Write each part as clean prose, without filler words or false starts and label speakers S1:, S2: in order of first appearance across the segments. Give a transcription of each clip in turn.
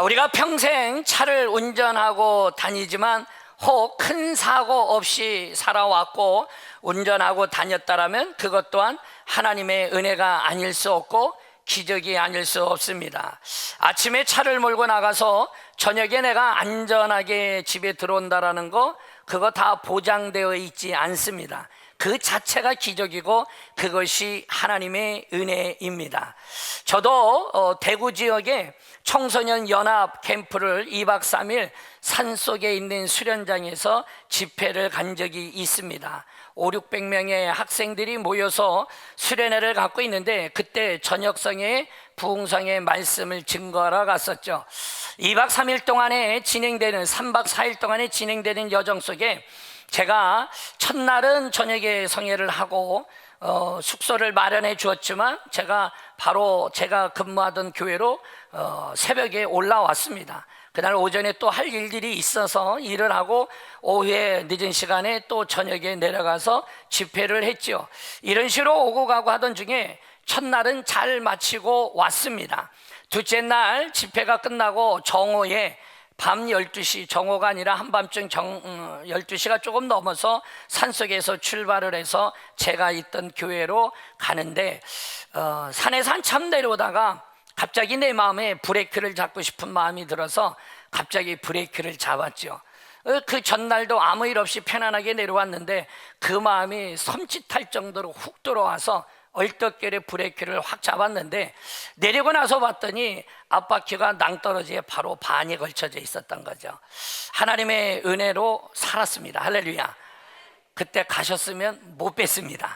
S1: 우리가 평생 차를 운전하고 다니지만 혹 큰 사고 없이 살아왔고 운전하고 다녔다라면 그것 또한 하나님의 은혜가 아닐 수 없고 기적이 아닐 수 없습니다. 아침에 차를 몰고 나가서 저녁에 내가 안전하게 집에 들어온다라는 거, 그거 다 보장되어 있지 않습니다. 그 자체가 기적이고 그것이 하나님의 은혜입니다. 저도 대구 지역에 청소년 연합 캠프를 2박 3일 산속에 있는 수련장에서 집회를 간 적이 있습니다. 500~600명의 학생들이 모여서 수련회를 갖고 있는데 그때 저녁성에 부흥성의 말씀을 증거하러 갔었죠. 2박 3일 동안에 진행되는 3박 4일 동안에 진행되는 여정 속에 제가 첫날은 저녁에 성회를 하고 숙소를 마련해 주었지만 제가 바로 제가 근무하던 교회로 새벽에 올라왔습니다. 그날 오전에 또 할 일들이 있어서 일을 하고 오후에 늦은 시간에 또 저녁에 내려가서 집회를 했죠. 이런 식으로 오고 가고 하던 중에 첫날은 잘 마치고 왔습니다. 둘째 날 집회가 끝나고 정오에 밤 12시, 정오가 아니라 한밤중 12시가 조금 넘어서 산속에서 출발을 해서 제가 있던 교회로 가는데 산에서 한참 내려오다가 갑자기 내 마음에 브레이크를 잡고 싶은 마음이 들어서 갑자기 브레이크를 잡았죠. 그 전날도 아무 일 없이 편안하게 내려왔는데 그 마음이 섬찟할 정도로 훅 들어와서 얼떨결에 브레이크를 확 잡았는데 내리고 나서 봤더니 앞바퀴가 낭떠러지에 바로 반이 걸쳐져 있었던 거죠. 하나님의 은혜로 살았습니다. 할렐루야. 그때 가셨으면 못 뵀습니다.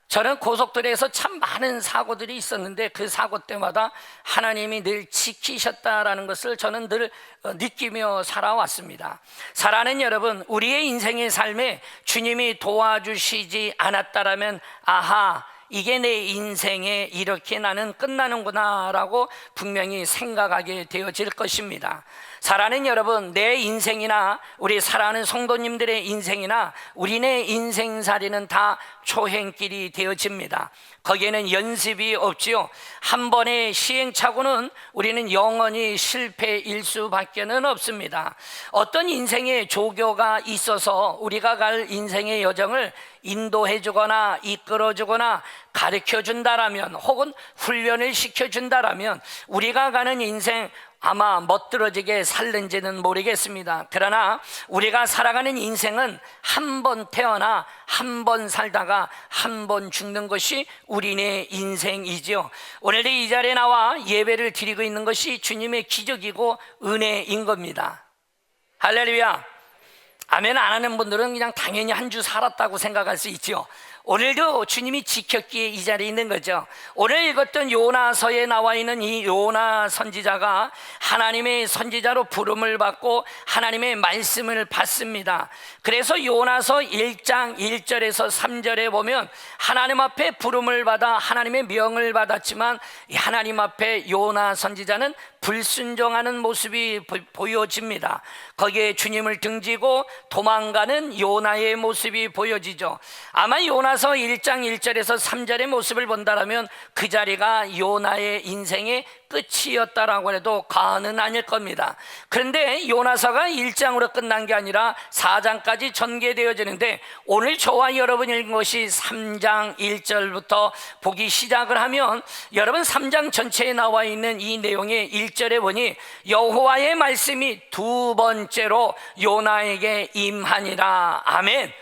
S1: 저는 고속도로에서 참 많은 사고들이 있었는데 그 사고 때마다 하나님이 늘 지키셨다라는 것을 저는 늘 느끼며 살아왔습니다. 사랑하는 여러분, 우리의 인생의 삶에 주님이 도와주시지 않았다라면 아하, 이게 내 인생에 이렇게 나는 끝나는구나 라고 분명히 생각하게 되어질 것입니다. 사랑하는 여러분, 내 인생이나 우리 사랑하는 성도님들의 인생이나 우리네 인생살이는 다 초행길이 되어집니다. 거기에는 연습이 없지요. 한 번의 시행착오는 우리는 영원히 실패일 수밖에는 없습니다. 어떤 인생의 조교가 있어서 우리가 갈 인생의 여정을 인도해 주거나 이끌어 주거나 가르쳐 준다라면 혹은 훈련을 시켜 준다라면 우리가 가는 인생 아마 멋들어지게 살는지는 모르겠습니다. 그러나 우리가 살아가는 인생은 한 번 태어나 한 번 살다가 한 번 죽는 것이 우리네 인생이지요. 오늘도 이 자리에 나와 예배를 드리고 있는 것이 주님의 기적이고 은혜인 겁니다. 할렐루야. 아멘 안 하는 분들은 그냥 당연히 한 주 살았다고 생각할 수 있죠. 오늘도 주님이 지켰기에 이 자리에 있는 거죠. 오늘 읽었던 요나서에 나와 있는 이 요나 선지자가 하나님의 선지자로 부름을 받고 하나님의 말씀을 받습니다. 그래서 요나서 1장 1절에서 3절에 보면 하나님 앞에 부름을 받아 하나님의 명을 받았지만 하나님 앞에 요나 선지자는 불순종하는 모습이 보여집니다. 거기에 주님을 등지고 도망가는 요나의 모습이 보여지죠. 아마 요나서 1장 1절에서 3절의 모습을 본다면 그 자리가 요나의 인생의 끝이었다라고 해도 과언은 아닐 겁니다. 그런데 요나서가 1장으로 끝난 게 아니라 4장까지 전개되어지는데 오늘 저와 여러분 읽은 것이 3장 1절부터 보기 시작을 하면 여러분 3장 전체에 나와 있는 이 내용의 1절에 보니 여호와의 말씀이 두 번째로 요나에게 임하니라. 아멘.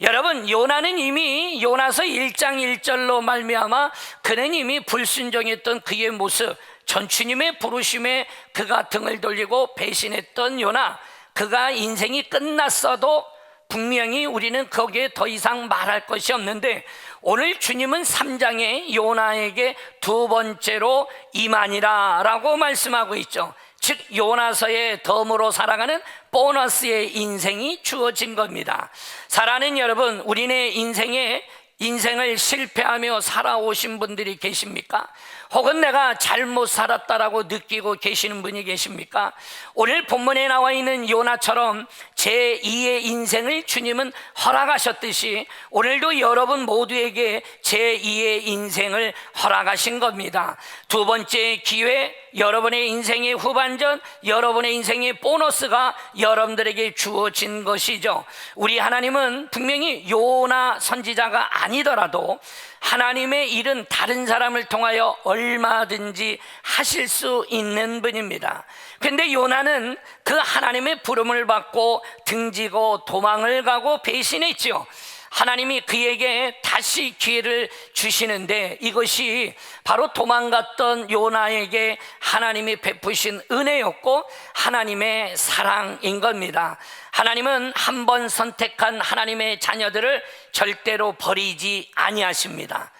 S1: 여러분, 요나는 이미 요나서 1장 1절로 말미암아 그는 이미 불순종했던 그의 모습, 전주님의 부르심에 그가 등을 돌리고 배신했던 요나, 그가 인생이 끝났어도 분명히 우리는 거기에 더 이상 말할 것이 없는데 오늘 주님은 3장에 요나에게 두 번째로 임하니라 라고 말씀하고 있죠. 즉 요나서의 덤으로 살아가는 보너스의 인생이 주어진 겁니다. 사랑하는 여러분, 우리네 인생에 인생을 실패하며 살아오신 분들이 계십니까? 혹은 내가 잘못 살았다라고 느끼고 계시는 분이 계십니까? 오늘 본문에 나와 있는 요나처럼 제2의 인생을 주님은 허락하셨듯이 오늘도 여러분 모두에게 제2의 인생을 허락하신 겁니다. 두 번째 기회, 여러분의 인생의 후반전, 여러분의 인생의 보너스가 여러분들에게 주어진 것이죠. 우리 하나님은 분명히 요나 선지자가 아니더라도 하나님의 일은 다른 사람을 통하여 얼마든지 하실 수 있는 분입니다. 그런데 요나는 그 하나님의 부름을 받고 등지고 도망을 가고 배신했지요. 하나님이 그에게 다시 기회를 주시는데 이것이 바로 도망갔던 요나에게 하나님이 베푸신 은혜였고 하나님의 사랑인 겁니다. 하나님은 한 번 선택한 하나님의 자녀들을 절대로 버리지 아니하십니다.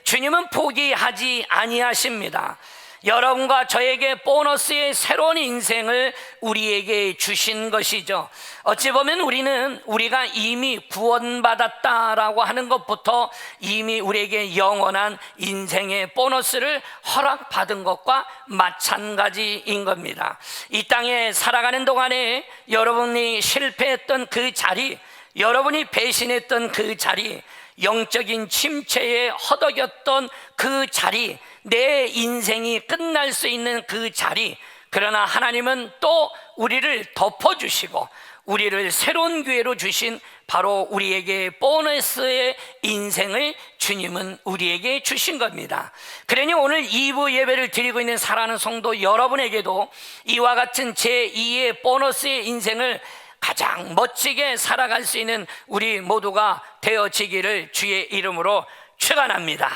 S1: 주님은 포기하지 아니하십니다. 여러분과 저에게 보너스의 새로운 인생을 우리에게 주신 것이죠. 어찌 보면 우리는 우리가 이미 구원받았다라고 하는 것부터 이미 우리에게 영원한 인생의 보너스를 허락받은 것과 마찬가지인 겁니다. 이 땅에 살아가는 동안에 여러분이 실패했던 그 자리, 여러분이 배신했던 그 자리, 영적인 침체에 허덕였던 그 자리, 내 인생이 끝날 수 있는 그 자리, 그러나 하나님은 또 우리를 덮어주시고 우리를 새로운 기회로 주신 바로 우리에게 보너스의 인생을 주님은 우리에게 주신 겁니다. 그러니 오늘 2부 예배를 드리고 있는 사랑하는 성도 여러분에게도 이와 같은 제2의 보너스의 인생을 가장 멋지게 살아갈 수 있는 우리 모두가 되어지기를 주의 이름으로 축원합니다.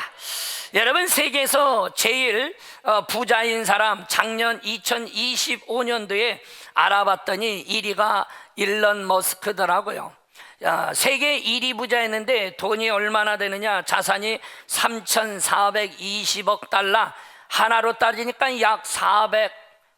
S1: 여러분, 세계에서 제일 부자인 사람 작년 2025년도에 알아봤더니 1위가 일론 머스크더라고요. 세계 1위 부자였는데 돈이 얼마나 되느냐, 자산이 3,420억 달러, 하나로 따지니까 약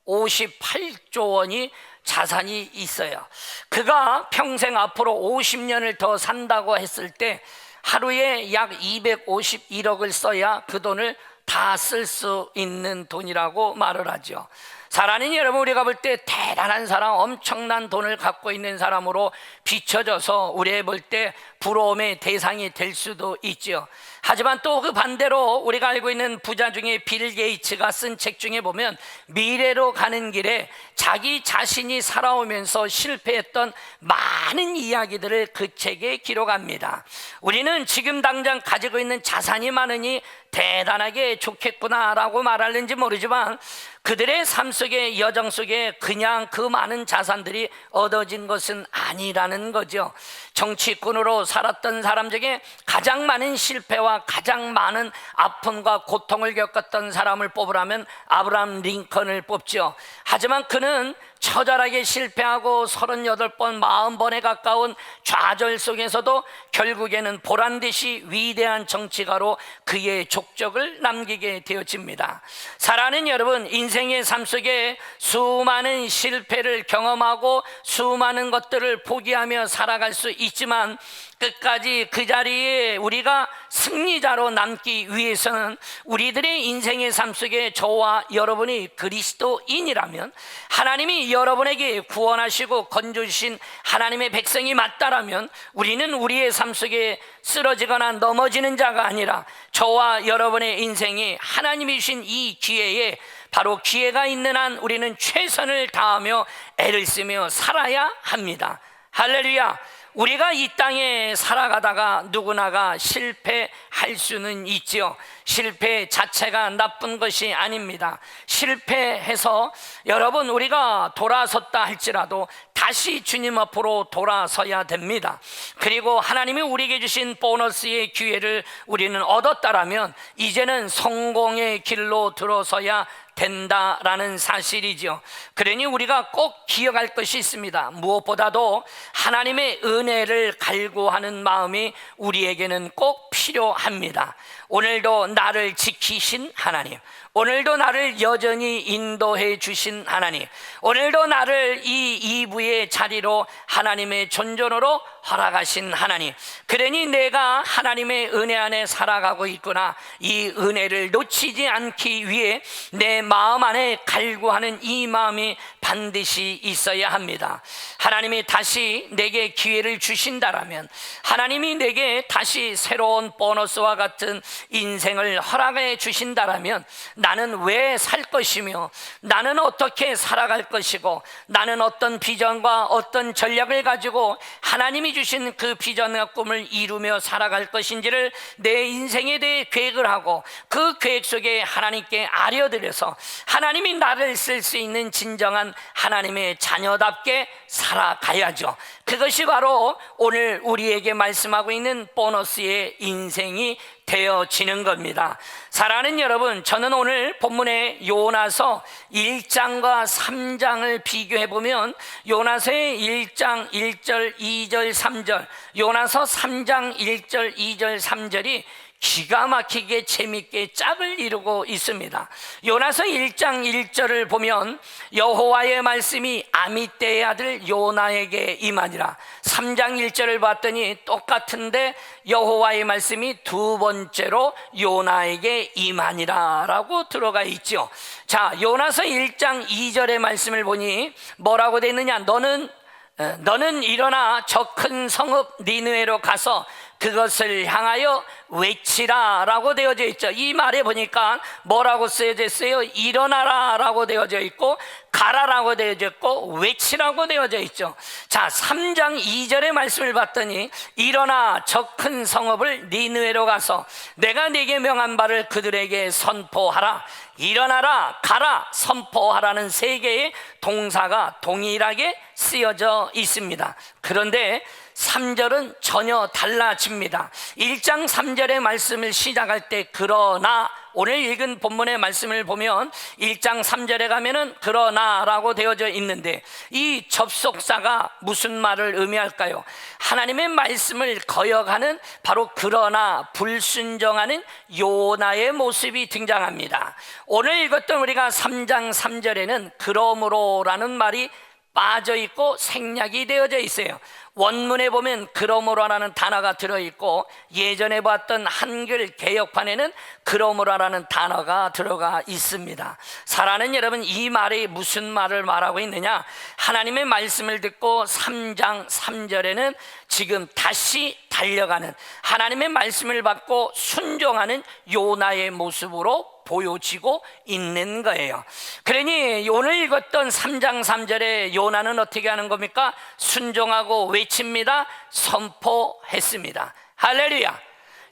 S1: 458조 원이 자산이 있어요. 그가 평생 앞으로 50년을 더 산다고 했을 때 하루에 약 251억을 써야 그 돈을 다 쓸 수 있는 돈이라고 말을 하죠. 사랑하는 여러분, 우리가 볼 때 대단한 사람, 엄청난 돈을 갖고 있는 사람으로 비춰져서 우리가 볼 때 부러움의 대상이 될 수도 있죠. 하지만 또 그 반대로 우리가 알고 있는 부자 중에 빌 게이츠가 쓴 책 중에 보면 미래로 가는 길에 자기 자신이 살아오면서 실패했던 많은 이야기들을 그 책에 기록합니다. 우리는 지금 당장 가지고 있는 자산이 많으니 대단하게 좋겠구나라고 말하는지 모르지만 그들의 삶 속에, 여정 속에 그냥 그 많은 자산들이 얻어진 것은 아니라는 거죠. 정치꾼으로 살았던 사람 중에 가장 많은 실패와 가장 많은 아픔과 고통을 겪었던 사람을 뽑으라면 아브라함 링컨을 뽑죠. 하지만 그는 처절하게 실패하고 38번, 40번에 가까운 좌절 속에서도 결국에는 보란듯이 위대한 정치가로 그의 족적을 남기게 되어집니다. 사랑하는 여러분, 인생의 삶 속에 수많은 실패를 경험하고 수많은 것들을 포기하며 살아갈 수 있지만 끝까지 그 자리에 우리가 승리자로 남기 위해서는 우리들의 인생의 삶 속에 저와 여러분이 그리스도인이라면, 하나님이 여러분에게 구원하시고 건져주신 하나님의 백성이 맞다라면 우리는 우리의 삶 속에 쓰러지거나 넘어지는 자가 아니라 저와 여러분의 인생이 하나님이 주신 이 기회에, 바로 기회가 있는 한 우리는 최선을 다하며 애를 쓰며 살아야 합니다. 할렐루야. 우리가 이 땅에 살아가다가 누구나가 실패할 수는 있지요. 실패 자체가 나쁜 것이 아닙니다. 실패해서 여러분, 우리가 돌아섰다 할지라도 다시 주님 앞으로 돌아서야 됩니다. 그리고 하나님이 우리에게 주신 보너스의 기회를 우리는 얻었다라면 이제는 성공의 길로 들어서야 된다라는 사실이죠. 그러니 우리가 꼭 기억할 것이 있습니다. 무엇보다도 하나님의 은혜를 갈구하는 마음이 우리에게는 꼭 필요합니다. 오늘도 나를 지키신 하나님, 오늘도 나를 여전히 인도해 주신 하나님, 오늘도 나를 이 2부의 자리로 하나님의 존전으로 허락하신 하나님, 그러니 내가 하나님의 은혜 안에 살아가고 있구나, 이 은혜를 놓치지 않기 위해 내 마음 안에 갈구하는 이 마음이 반드시 있어야 합니다. 하나님이 다시 내게 기회를 주신다라면, 하나님이 내게 다시 새로운 보너스와 같은 인생을 허락해 주신다라면, 나는 왜 살 것이며, 나는 어떻게 살아갈 것이고, 나는 어떤 비전과 어떤 전략을 가지고 하나님이 주신 그 비전과 꿈을 이루며 살아갈 것인지를 내 인생에 대해 계획을 하고, 그 계획 속에 하나님께 아려드려서 하나님이 나를 쓸 수 있는 진정한 하나님의 자녀답게 살아가야죠. 그것이 바로 오늘 우리에게 말씀하고 있는 보너스의 인생이 되어지는 겁니다. 사랑하는 여러분, 저는 오늘 본문의 요나서 1장과 3장을 비교해 보면, 요나서의 1장 1절 2절 3절, 요나서 3장 1절 2절 3절이 기가 막히게 재밌게 짝을 이루고 있습니다. 요나서 1장 1절을 보면 여호와의 말씀이 아미떼의 아들 요나에게 임하니라. 3장 1절을 봤더니 똑같은데 여호와의 말씀이 두 번째로 요나에게 임하니라 라고 들어가 있죠. 자, 요나서 1장 2절의 말씀을 보니 뭐라고 되어 있느냐? 너는 일어나 저 큰 성읍 니느웨로 가서 그것을 향하여 외치라 라고 되어져 있죠. 이 말에 보니까 뭐라고 쓰여져 있어요? 일어나라 라고 되어져 있고, 가라라고 되어져 있고, 외치라고 되어져 있죠. 자, 3장 2절의 말씀을 봤더니 일어나 저 큰 성읍을 니느웨로 가서 내가 네게 명한 바를 그들에게 선포하라. 일어나라, 가라, 선포하라는 세 개의 동사가 동일하게 쓰여져 있습니다. 그런데 3절은 전혀 달라집니다. 1장 3절의 말씀을 시작할 때 그러나, 오늘 읽은 본문의 말씀을 보면 1장 3절에 가면은 그러나라고 되어져 있는데, 이 접속사가 무슨 말을 의미할까요? 하나님의 말씀을 거역하는, 바로 그러나 불순종하는 요나의 모습이 등장합니다. 오늘 읽었던 우리가 3장 3절에는 그러므로라는 말이 빠져 있고 생략이 되어져 있어요. 원문에 보면 그러므로라는 단어가 들어있고, 예전에 봤던 한글 개역판에는 그러므로라는 단어가 들어가 있습니다. 사랑하는 여러분, 이 말이 무슨 말을 말하고 있느냐? 하나님의 말씀을 듣고 3장 3절에는 지금 다시 달려가는, 하나님의 말씀을 받고 순종하는 요나의 모습으로 보여지고 있는 거예요. 그러니 오늘 읽었던 3장 3절에 요나는 어떻게 하는 겁니까? 순종하고 외칩니다. 선포했습니다. 할렐루야.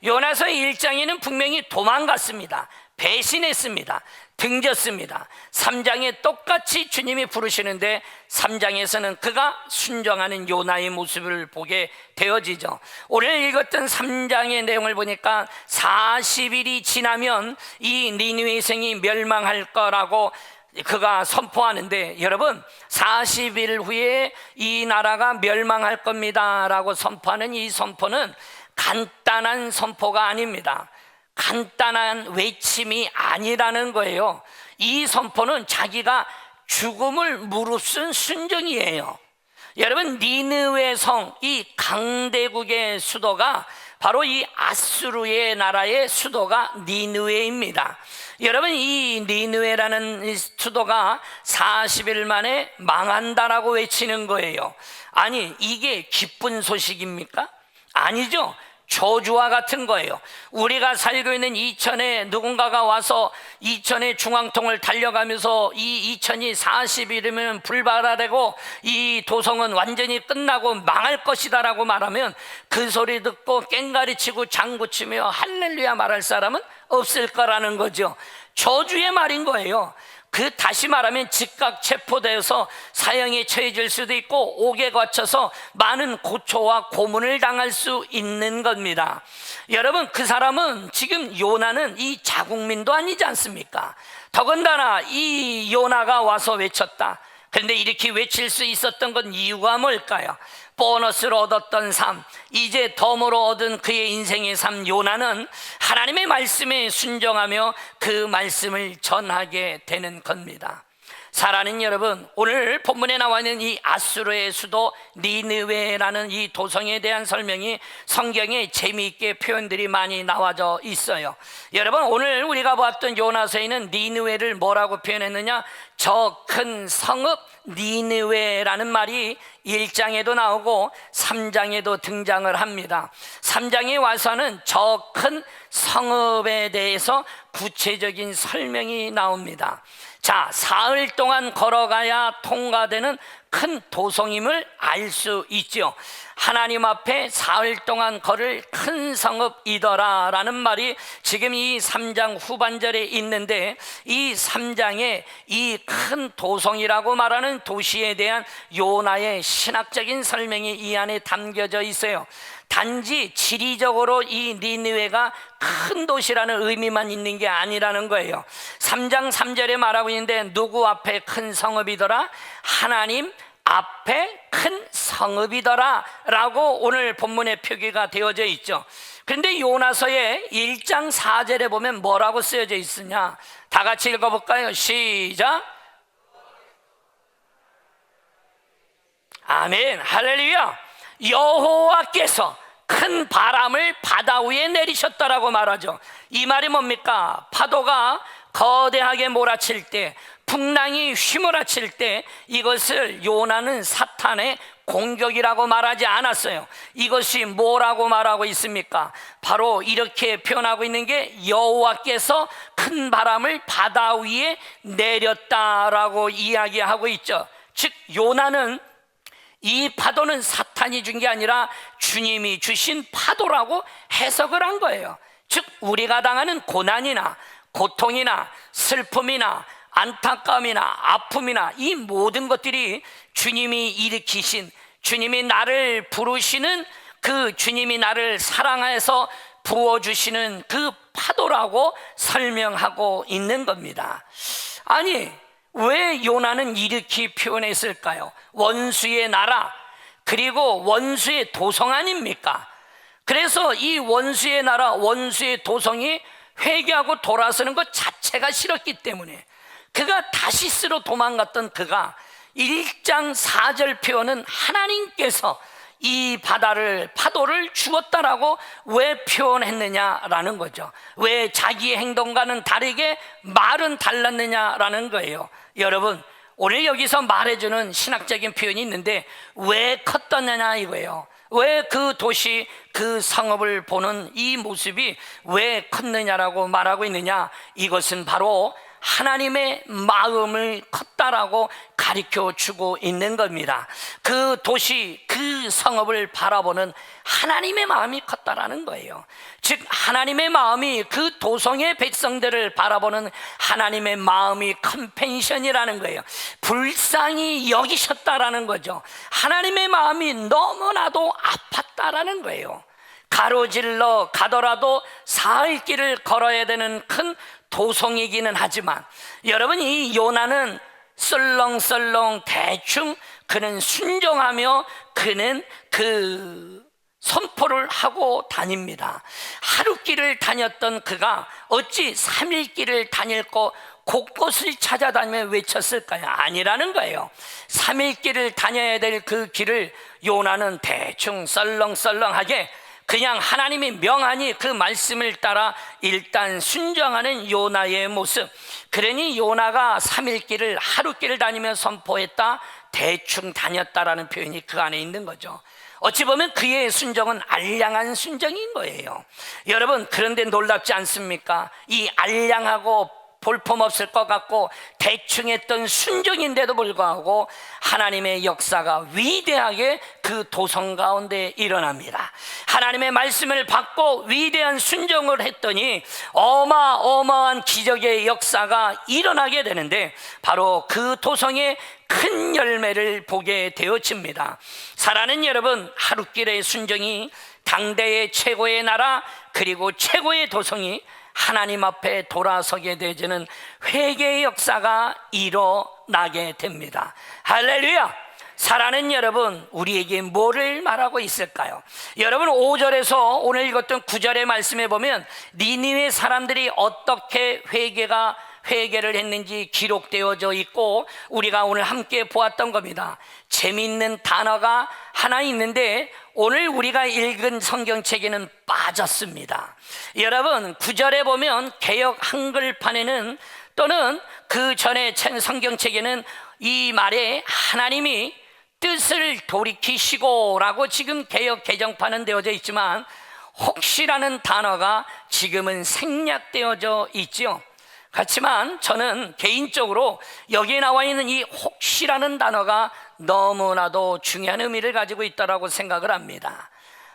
S1: 요나서 1장에는 분명히 도망갔습니다. 배신했습니다. 등졌습니다. 3장에 똑같이 주님이 부르시는데 3장에서는 그가 순종하는 요나의 모습을 보게 되어지죠. 오늘 읽었던 3장의 내용을 보니까 40일이 지나면 이 니느웨 성이 멸망할 거라고 그가 선포하는데, 여러분, 40일 후에 이 나라가 멸망할 겁니다 라고 선포하는 이 선포는 간단한 선포가 아닙니다. 간단한 외침이 아니라는 거예요. 이 선포는 자기가 죽음을 무릅쓴 순종이에요. 여러분, 니느웨 성, 이 강대국의 수도가 바로 이 아수르의 나라의 수도가 니느웨입니다. 여러분, 이 니느웨라는 이 수도가 40일 만에 망한다라고 외치는 거예요. 아니, 이게 기쁜 소식입니까? 아니죠. 저주와 같은 거예요. 우리가 살고 있는 이천에 누군가가 와서 이천의 중앙통을 달려가면서 이 이천이 40일이면 불발하되고 이 도성은 완전히 끝나고 망할 것이다 라고 말하면 그 소리 듣고 깽가리치고 장구치며 할렐루야 말할 사람은 없을 거라는 거죠. 저주의 말인 거예요. 그 다시 말하면 즉각 체포되어서 사형에 처해질 수도 있고 옥에 갇혀서 많은 고초와 고문을 당할 수 있는 겁니다. 여러분, 그 사람은 지금 요나는 이 자국민도 아니지 않습니까? 더군다나 이 요나가 와서 외쳤다. 그런데 이렇게 외칠 수 있었던 건 이유가 뭘까요? 보너스를 얻었던 삶, 이제 덤으로 얻은 그의 인생의 삶 요나는 하나님의 말씀에 순종하며 그 말씀을 전하게 되는 겁니다. 사랑하는 여러분, 오늘 본문에 나와 있는 이 아수르의 수도 니느웨라는 이 도성에 대한 설명이 성경에 재미있게 표현들이 많이 나와져 있어요. 여러분, 오늘 우리가 보았던 요나서에는 니느웨를 뭐라고 표현했느냐? 저 큰 성읍 니느웨라는 말이 1장에도 나오고 3장에도 등장을 합니다. 3장에 와서는 저 큰 성읍에 대해서 구체적인 설명이 나옵니다. 자, 사흘 동안 걸어가야 통과되는 큰 도성임을 알 수 있죠. 하나님 앞에 사흘 동안 걸을 큰 성읍이더라 라는 말이 지금 이 3장 후반절에 있는데, 이 3장에 이 큰 도성이라고 말하는 도시에 대한 요나의 신학적인 설명이 이 안에 담겨져 있어요. 단지 지리적으로 이 니느웨가 큰 도시라는 의미만 있는 게 아니라는 거예요. 3장 3절에 말하고 있는데, 누구 앞에 큰 성읍이더라? 하나님 앞에 큰 성읍이더라 라고 오늘 본문에 표기가 되어져 있죠. 그런데 요나서의 1장 4절에 보면 뭐라고 쓰여져 있으냐? 다 같이 읽어볼까요? 시작. 아멘, 할렐루야. 여호와께서 큰 바람을 바다 위에 내리셨다라고 말하죠. 이 말이 뭡니까? 파도가 거대하게 몰아칠 때, 풍랑이 휘몰아칠 때 이것을 요나는 사탄의 공격이라고 말하지 않았어요. 이것이 뭐라고 말하고 있습니까? 바로 이렇게 표현하고 있는 게 여호와께서 큰 바람을 바다 위에 내렸다라고 이야기하고 있죠. 즉 요나는 이 파도는 사탄이 준 게 아니라 주님이 주신 파도라고 해석을 한 거예요. 즉 우리가 당하는 고난이나 고통이나 슬픔이나 안타까움이나 아픔이나 이 모든 것들이 주님이 일으키신, 주님이 나를 부르시는 그 주님이 나를 사랑해서 부어주시는 그 파도라고 설명하고 있는 겁니다. 아니, 왜 요나는 이렇게 표현했을까요? 원수의 나라, 그리고 원수의 도성 아닙니까? 그래서 이 원수의 나라, 원수의 도성이 회개하고 돌아서는 것 자체가 싫었기 때문에 그가 다시스로 도망갔던 그가 1장 4절 표현은 하나님께서 이 파도를 주었다라고 왜 표현했느냐라는 거죠. 왜 자기의 행동과는 다르게 말은 달랐느냐라는 거예요. 여러분, 오늘 여기서 말해주는 신학적인 표현이 있는데, 왜 컸더냐 이거예요. 왜 그 도시, 그 성읍을 보는 이 모습이 왜 컸느냐라고 말하고 있느냐? 이것은 바로 하나님의 마음을 컸다라고 가르쳐 주고 있는 겁니다. 그 도시, 그 성읍을 바라보는 하나님의 마음이 컸다라는 거예요. 즉 하나님의 마음이 그 도성의 백성들을 바라보는 하나님의 마음이 컴패션이라는 거예요. 불쌍히 여기셨다라는 거죠. 하나님의 마음이 너무나도 아팠다라는 거예요. 가로질러 가더라도 사흘 길을 걸어야 되는 큰 도성이기는 하지만, 여러분, 이 요나는 썰렁썰렁 대충 그는 순종하며 그는 그 선포를 하고 다닙니다. 하루 길을 다녔던 그가 어찌 3일 길을 다닐 거 곳곳을 찾아다니며 외쳤을까요? 아니라는 거예요. 3일 길을 다녀야 될 그 길을 요나는 대충 썰렁썰렁하게 그냥 하나님이 명하니 그 말씀을 따라 일단 순종하는 요나의 모습. 그러니 요나가 3일 길을 하루 길을 다니며 선포했다, 대충 다녔다라는 표현이 그 안에 있는 거죠. 어찌 보면 그의 순종은 알량한 순종인 거예요. 여러분, 그런데 놀랍지 않습니까? 이 알량하고 볼품없을 것 같고 대충 했던 순종인데도 불구하고 하나님의 역사가 위대하게 그 도성 가운데 일어납니다. 하나님의 말씀을 받고 위대한 순종을 했더니 어마어마한 기적의 역사가 일어나게 되는데, 바로 그 도성의 큰 열매를 보게 되어집니다. 사랑하는 여러분, 하루길의 순종이 당대의 최고의 나라 그리고 최고의 도성이 하나님 앞에 돌아서게 되지는 회개의 역사가 일어나게 됩니다. 할렐루야! 사랑하는 여러분, 우리에게 뭐를 말하고 있을까요? 여러분, 5절에서 오늘 읽었던 9절의 말씀에 보면 니느웨 사람들이 어떻게 회개를 했는지 기록되어져 있고, 우리가 오늘 함께 보았던 겁니다. 재미있는 단어가 하나 있는데 오늘 우리가 읽은 성경책에는 빠졌습니다. 여러분, 9절에 보면 개역 한글판에는, 또는 그 전에 성경책에는 이 말에 하나님이 뜻을 돌이키시고 라고 지금 개역 개정판은 되어져 있지만, 혹시라는 단어가 지금은 생략되어져 있지요. 그렇지만 저는 개인적으로 여기에 나와 있는 이 혹시라는 단어가 너무나도 중요한 의미를 가지고 있다고 생각을 합니다.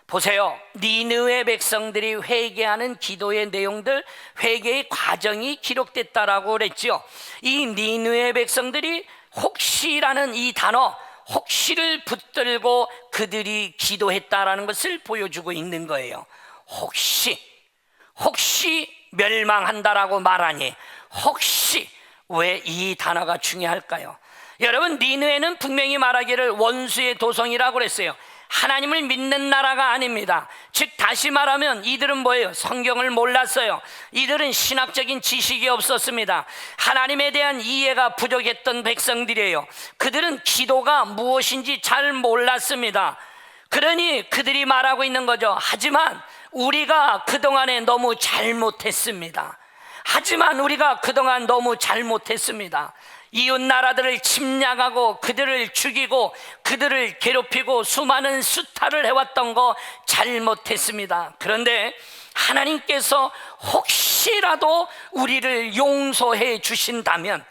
S1: 보세요. 니느웨 백성들이 회개하는 기도의 내용들, 회개의 과정이 기록됐다라고 그랬죠. 이 니느웨 백성들이 혹시라는 이 단어, 혹시를 붙들고 그들이 기도했다라는 것을 보여주고 있는 거예요. 혹시 멸망한다라고 말하니, 혹시 왜 이 단어가 중요할까요? 여러분, 니느웨는 분명히 말하기를 원수의 도성이라고 그랬어요. 하나님을 믿는 나라가 아닙니다. 즉 다시 말하면 이들은 뭐예요? 성경을 몰랐어요. 이들은 신학적인 지식이 없었습니다. 하나님에 대한 이해가 부족했던 백성들이에요. 그들은 기도가 무엇인지 잘 몰랐습니다. 그러니 그들이 말하고 있는 거죠. 하지만 우리가 그동안에 너무 잘못했습니다. 이웃 나라들을 침략하고 그들을 죽이고 그들을 괴롭히고 수많은 수탈을 해왔던 거 잘못했습니다. 그런데 하나님께서 혹시라도 우리를 용서해 주신다면,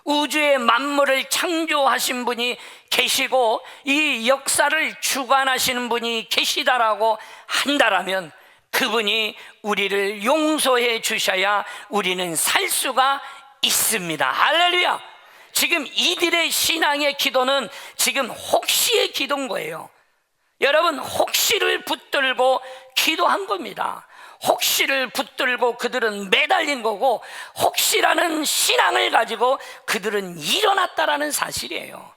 S1: 우주의 만물을 창조하신 분이 계시고 이 역사를 주관하시는 분이 계시다라고 한다라면, 그분이 우리를 용서해 주셔야 우리는 살 수가 있습니다. 할렐루야! 지금 이들의 신앙의 기도는 지금 혹시의 기도인 거예요. 여러분, 혹시를 붙들고 기도한 겁니다. 혹시를 붙들고 그들은 매달린 거고, 혹시라는 신앙을 가지고 그들은 일어났다라는 사실이에요.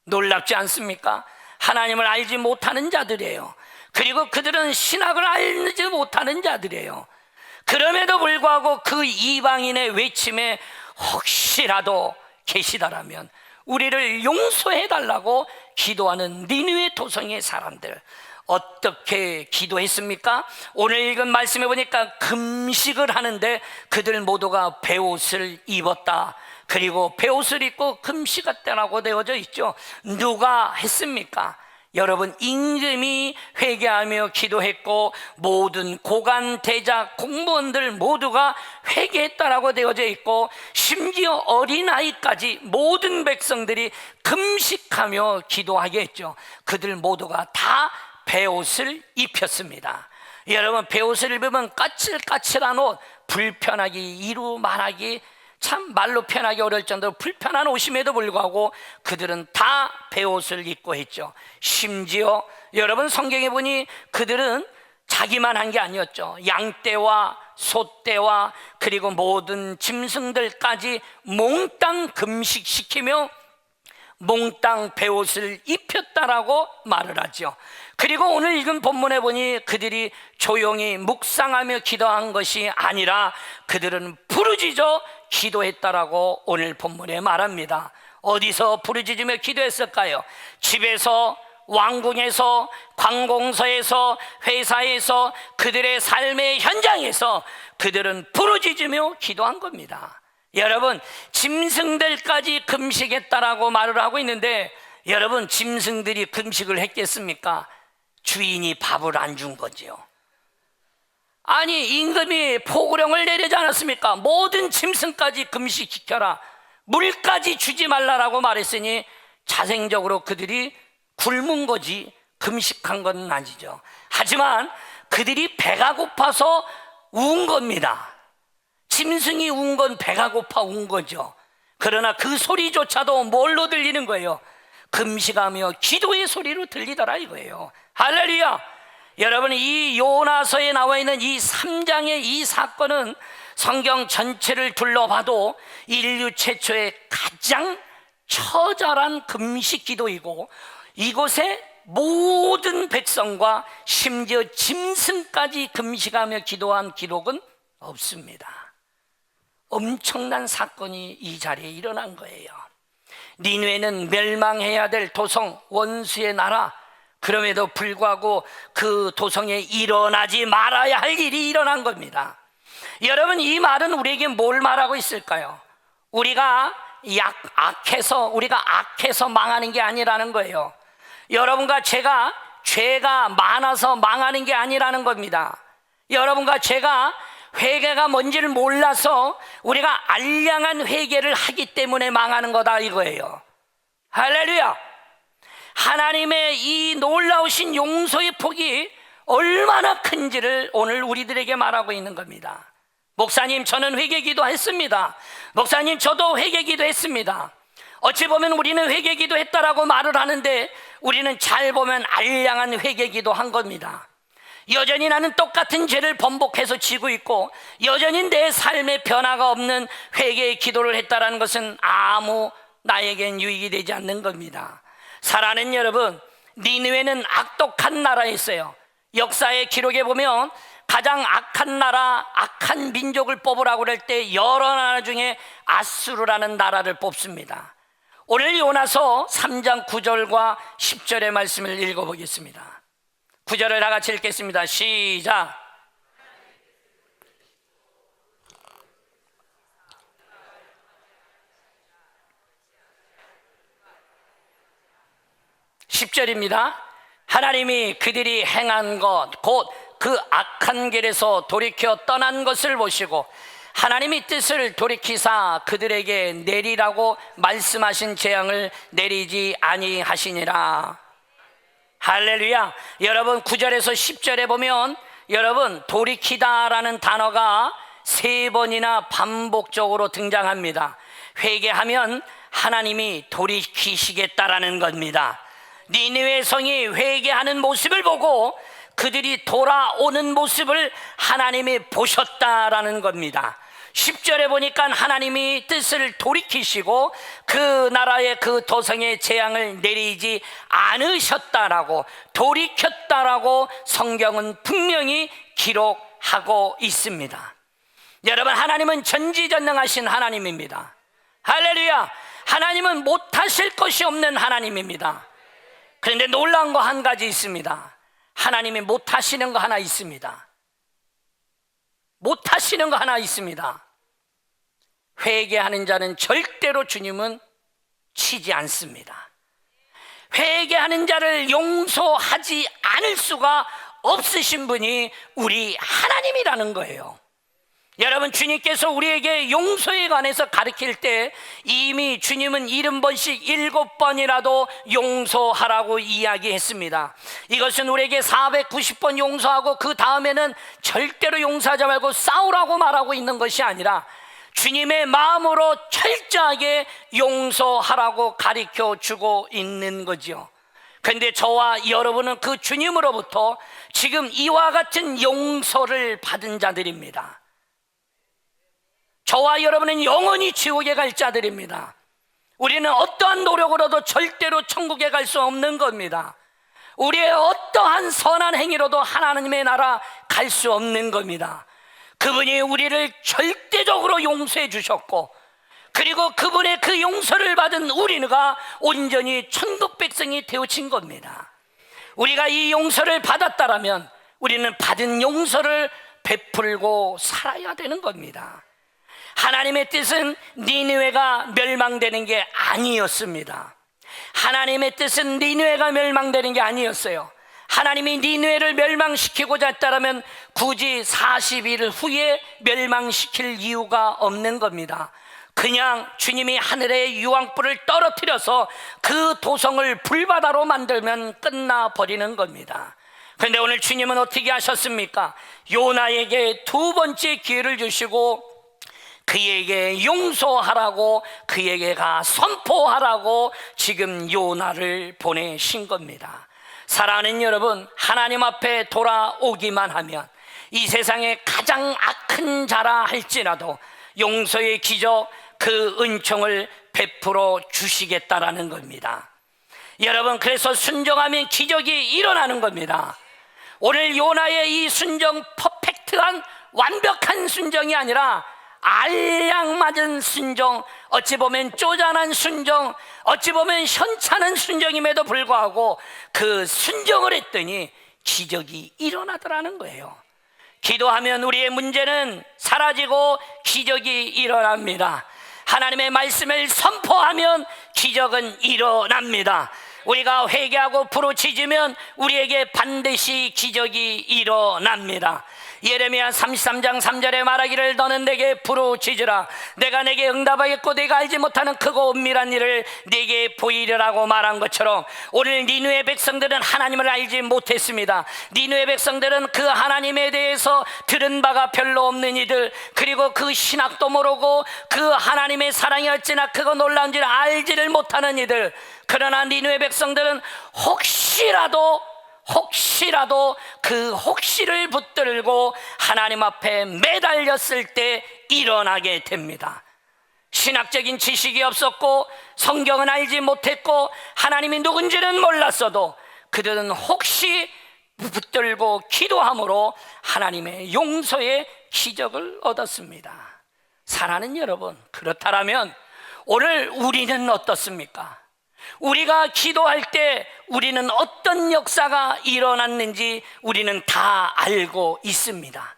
S1: 놀랍지 않습니까? 하나님을 알지 못하는 자들이에요. 그리고 그들은 신학을 알지 못하는 자들이에요. 그럼에도 불구하고 그 이방인의 외침에 혹시라도 계시다라면 우리를 용서해 달라고 기도하는 니느웨 도성의 사람들, 어떻게 기도했습니까? 오늘 읽은 말씀에 보니까 금식을 하는데 그들 모두가 베옷을 입었다. 그리고 베옷을 입고 금식했다라고 되어져 있죠. 누가 했습니까? 여러분, 임금이 회개하며 기도했고 모든 고관, 대작, 공무원들 모두가 회개했다라고 되어져 있고, 심지어 어린아이까지 모든 백성들이 금식하며 기도하게 했죠. 그들 모두가 다 베옷을 입혔습니다. 여러분, 베옷을 입으면 까칠까칠한 옷, 불편하기 이루 말하기 참 말로 표현하기 어려울 정도로 불편한 옷임에도 불구하고 그들은 다 베옷을 입고 했죠. 심지어 여러분, 성경에 보니 그들은 자기만 한 게 아니었죠. 양떼와 소떼와 그리고 모든 짐승들까지 몽땅 금식시키며 몽땅 베옷을 입혔다라고 말을 하죠. 그리고 오늘 읽은 본문에 보니 그들이 조용히 묵상하며 기도한 것이 아니라 그들은 부르짖어 기도했다라고 오늘 본문에 말합니다. 어디서 부르짖으며 기도했을까요? 집에서, 왕궁에서, 관공서에서, 회사에서, 그들의 삶의 현장에서 그들은 부르짖으며 기도한 겁니다. 여러분, 짐승들까지 금식했다라고 말을 하고 있는데, 여러분, 짐승들이 금식을 했겠습니까? 주인이 밥을 안 준 거죠. 아니 임금이 포구령을 내리지 않았습니까? 모든 짐승까지 금식시켜라, 물까지 주지 말라라고 말했으니 자생적으로 그들이 굶은 거지 금식한 건 아니죠. 하지만 그들이 배가 고파서 운 겁니다. 짐승이 운 건 배가 고파 운 거죠. 그러나 그 소리조차도 뭘로 들리는 거예요? 금식하며 기도의 소리로 들리더라 이거예요. 할렐루야. 여러분, 이 요나서에 나와 있는 이 3장의 이 사건은 성경 전체를 둘러봐도 인류 최초의 가장 처절한 금식 기도이고, 이곳에 모든 백성과 심지어 짐승까지 금식하며 기도한 기록은 없습니다. 엄청난 사건이 이 자리에 일어난 거예요. 니느웨는 멸망해야 될 도성, 원수의 나라, 그럼에도 불구하고 그 도성에 일어나지 말아야 할 일이 일어난 겁니다. 여러분, 이 말은 우리에게 뭘 말하고 있을까요? 우리가 악해서 망하는 게 아니라는 거예요. 여러분과 제가 죄가 많아서 망하는 게 아니라는 겁니다. 여러분과 제가 회개가 뭔지를 몰라서 우리가 알량한 회개를 하기 때문에 망하는 거다 이거예요. 할렐루야. 하나님의 이 놀라우신 용서의 폭이 얼마나 큰지를 오늘 우리들에게 말하고 있는 겁니다. 목사님, 저는 회개기도 했습니다. 목사님, 저도 회개기도 했습니다. 어찌 보면 우리는 회개기도 했다라고 말을 하는데, 우리는 잘 보면 알량한 회개기도 한 겁니다. 여전히 나는 똑같은 죄를 번복해서 지고 있고, 여전히 내 삶에 변화가 없는 회개의 기도를 했다라는 것은 아무 나에겐 유익이 되지 않는 겁니다. 사랑하는 여러분, 니느웨는 악독한 나라였어요. 역사의 기록에 보면 가장 악한 나라, 악한 민족을 뽑으라고 할 때 여러 나라 중에 아수르라는 나라를 뽑습니다. 오늘 요나서 3장 9절과 10절의 말씀을 읽어보겠습니다. 9절을 다 같이 읽겠습니다. 시작. 10절입니다. 하나님이 그들이 행한 것, 곧 그 악한 길에서 돌이켜 떠난 것을 보시고 하나님이 뜻을 돌이키사 그들에게 내리라고 말씀하신 재앙을 내리지 아니하시니라. 할렐루야. 여러분, 9절에서 10절에 보면 여러분, 돌이키다라는 단어가 3번이나 반복적으로 등장합니다. 회개하면 하나님이 돌이키시겠다라는 겁니다. 니느웨 성이 회개하는 모습을 보고 그들이 돌아오는 모습을 하나님이 보셨다라는 겁니다. 10절에 보니까 하나님이 뜻을 돌이키시고 그 나라의 그 도성의 재앙을 내리지 않으셨다라고, 돌이켰다라고 성경은 분명히 기록하고 있습니다. 여러분, 하나님은 전지전능하신 하나님입니다. 할렐루야. 하나님은 못하실 것이 없는 하나님입니다. 그런데 놀라운 거 한 가지 있습니다. 하나님이 못하시는 거 하나 있습니다. 못하시는 거 하나 있습니다. 회개하는 자는 절대로 주님은 치지 않습니다. 회개하는 자를 용서하지 않을 수가 없으신 분이 우리 하나님이라는 거예요. 여러분, 주님께서 우리에게 용서에 관해서 가르칠 때 이미 주님은 70번씩 7번이라도 용서하라고 이야기했습니다. 이것은 우리에게 490번 용서하고 그 다음에는 절대로 용서하지 말고 싸우라고 말하고 있는 것이 아니라 주님의 마음으로 철저하게 용서하라고 가르쳐 주고 있는 거죠. 그런데 저와 여러분은 그 주님으로부터 지금 이와 같은 용서를 받은 자들입니다. 저와 여러분은 영원히 지옥에 갈 자들입니다. 우리는 어떠한 노력으로도 절대로 천국에 갈 수 없는 겁니다. 우리의 어떠한 선한 행위로도 하나님의 나라 갈 수 없는 겁니다. 그분이 우리를 절대적으로 용서해 주셨고, 그리고 그분의 그 용서를 받은 우리가 온전히 천국 백성이 되어진 겁니다. 우리가 이 용서를 받았다라면 우리는 받은 용서를 베풀고 살아야 되는 겁니다. 하나님의 뜻은 니느웨가 멸망되는 게 아니었습니다. 하나님의 뜻은 니느웨가 멸망되는 게 아니었어요. 하나님이 니느웨를 멸망시키고자 했다면 굳이 40일 후에 멸망시킬 이유가 없는 겁니다. 그냥 주님이 하늘의 유황불을 떨어뜨려서 그 도성을 불바다로 만들면 끝나버리는 겁니다. 그런데 오늘 주님은 어떻게 하셨습니까? 요나에게 두 번째 기회를 주시고 그에게 용서하라고, 그에게 가 선포하라고 지금 요나를 보내신 겁니다. 사랑하는 여러분, 하나님 앞에 돌아오기만 하면 이 세상에 가장 악한 자라 할지라도 용서의 기적, 그 은총을 베풀어 주시겠다라는 겁니다. 여러분, 그래서 순종하면 기적이 일어나는 겁니다. 오늘 요나의 이 순종, 퍼펙트한 완벽한 순종이 아니라 알약맞은 순종, 어찌 보면 쪼잔한 순종, 어찌 보면 현찮은 순종임에도 불구하고 그 순종을 했더니 기적이 일어나더라는 거예요. 기도하면 우리의 문제는 사라지고 기적이 일어납니다. 하나님의 말씀을 선포하면 기적은 일어납니다. 우리가 회개하고 부르짖으면 우리에게 반드시 기적이 일어납니다. 예레미야 33장 3절에 말하기를 너는 내게 부르짖으라 내가 내게 응답하겠고 내가 알지 못하는 크고 은밀한 일을 내게 보이리라고 말한 것처럼 오늘 니느웨 백성들은 하나님을 알지 못했습니다. 니느웨 백성들은 그 하나님에 대해서 들은 바가 별로 없는 이들, 그리고 그 신학도 모르고 그 하나님의 사랑이 어찌나 크고 놀라운지를 알지를 못하는 이들. 그러나 니느웨 백성들은 혹시라도 그 혹시를 붙들고 하나님 앞에 매달렸을 때 일어나게 됩니다. 신학적인 지식이 없었고 성경은 알지 못했고 하나님이 누군지는 몰랐어도 그들은 혹시 붙들고 기도함으로 하나님의 용서의 기적을 얻었습니다. 사랑하는 여러분, 그렇다면 오늘 우리는 어떻습니까? 우리가 기도할 때 우리는 어떤 역사가 일어났는지 우리는 다 알고 있습니다.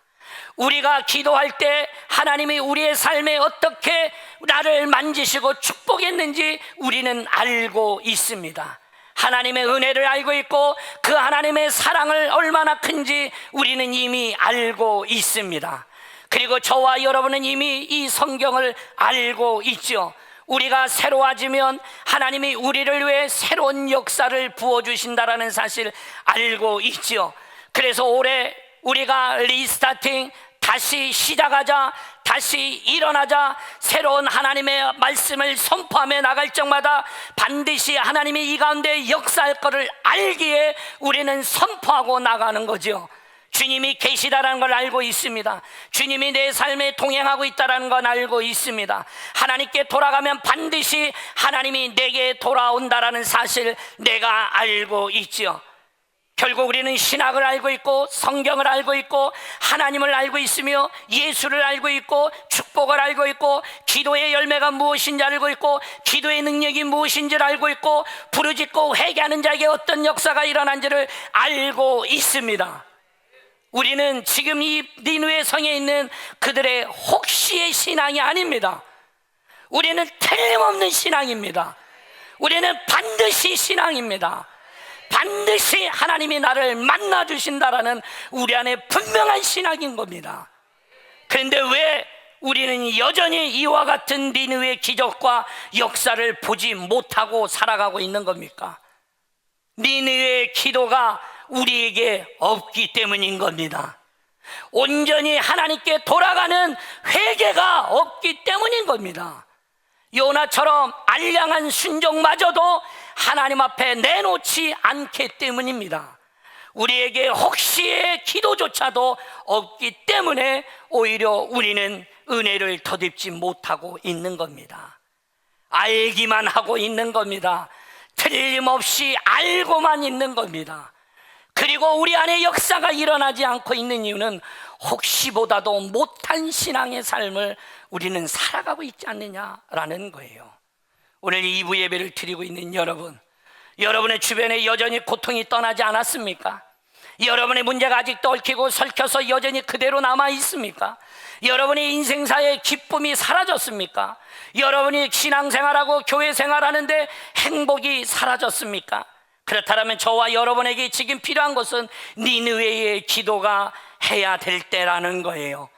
S1: 우리가 기도할 때 하나님이 우리의 삶에 어떻게 나를 만지시고 축복했는지 우리는 알고 있습니다. 하나님의 은혜를 알고 있고 그 하나님의 사랑을 얼마나 큰지 우리는 이미 알고 있습니다. 그리고 저와 여러분은 이미 이 성경을 알고 있죠. 우리가 새로워지면 하나님이 우리를 위해 새로운 역사를 부어주신다라는 사실 알고 있죠. 그래서 올해 우리가 리스타팅, 다시 시작하자, 다시 일어나자, 새로운 하나님의 말씀을 선포하며 나갈 적마다 반드시 하나님이 이 가운데 역사할 것을 알기에 우리는 선포하고 나가는 거죠. 주님이 계시다라는 걸 알고 있습니다. 주님이 내 삶에 동행하고 있다는 건 알고 있습니다. 하나님께 돌아가면 반드시 하나님이 내게 돌아온다라는 사실 내가 알고 있죠. 결국 우리는 신학을 알고 있고 성경을 알고 있고 하나님을 알고 있으며 예수를 알고 있고 축복을 알고 있고 기도의 열매가 무엇인지 알고 있고 기도의 능력이 무엇인지를 알고 있고 부르짖고 회개하는 자에게 어떤 역사가 일어난지를 알고 있습니다. 우리는 지금 이 니느웨 성에 있는 그들의 혹시의 신앙이 아닙니다. 우리는 틀림없는 신앙입니다. 우리는 반드시 신앙입니다. 반드시 하나님이 나를 만나 주신다라는 우리 안에 분명한 신앙인 겁니다. 그런데 왜 우리는 여전히 이와 같은 니느웨 기적과 역사를 보지 못하고 살아가고 있는 겁니까? 니느웨의 기도가 우리에게 없기 때문인 겁니다. 온전히 하나님께 돌아가는 회개가 없기 때문인 겁니다. 요나처럼 알량한 순종마저도 하나님 앞에 내놓지 않기 때문입니다. 우리에게 혹시의 기도조차도 없기 때문에 오히려 우리는 은혜를 덧입지 못하고 있는 겁니다. 알기만 하고 있는 겁니다. 틀림없이 알고만 있는 겁니다. 그리고 우리 안에 역사가 일어나지 않고 있는 이유는 혹시보다도 못한 신앙의 삶을 우리는 살아가고 있지 않느냐라는 거예요. 오늘 2부 예배를 드리고 있는 여러분, 여러분의 주변에 여전히 고통이 떠나지 않았습니까? 여러분의 문제가 아직도 얽히고 설켜서 여전히 그대로 남아 있습니까? 여러분의 인생사의 기쁨이 사라졌습니까? 여러분이 신앙생활하고 교회 생활하는데 행복이 사라졌습니까? 그렇다면 저와 여러분에게 지금 필요한 것은 니느웨의 기도가 해야 될 때라는 거예요.